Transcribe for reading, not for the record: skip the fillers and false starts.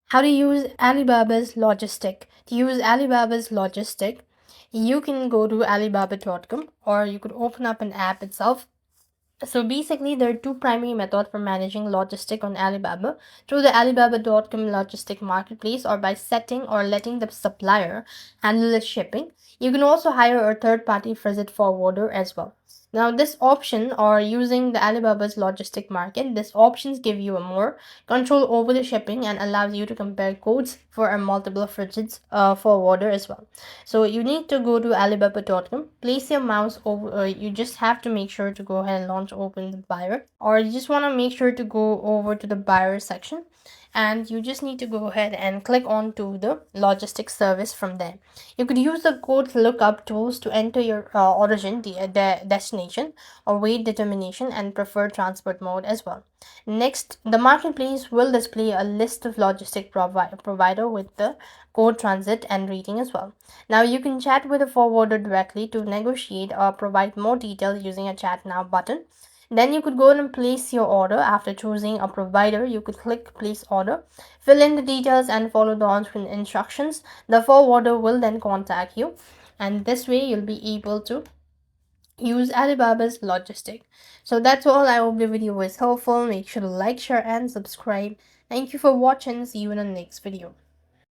How to use Alibaba's logistic. To use Alibaba's logistic, you can go to alibaba.com, or you could open up an app itself. So basically, there are two primary methods for managing logistic on Alibaba: through the Alibaba.com Logistic Marketplace, or by setting or letting the supplier handle the shipping. You can also hire a third-party freight forwarder as well. Now, this option, or using the Alibaba's logistic market, this options give you a more control over the shipping and allows you to compare quotes for a multiple freight forwarder as well. So you need to go to alibaba.com, place your mouse over, you just have to make sure to go ahead and launch open the buyer, or you just want to make sure to go over to the buyer section, and you just need to go ahead and click on to the logistics service from there. You could use the code lookup tools to enter your origin, the destination, or weight determination, and preferred transport mode as well. Next, the marketplace will display a list of logistic provider with the code, transit, and rating as well. Now you can chat with a forwarder directly to negotiate or provide more details using a chat now button. Then you could go and place your order. After choosing a provider, you could click place order, fill in the details, and follow the on-screen instructions. The forwarder will then contact you, and this way you'll be able to use Alibaba's logistic. So that's all. I hope the video was helpful. Make sure to like, share, and subscribe. Thank you for watching. See you in the next video.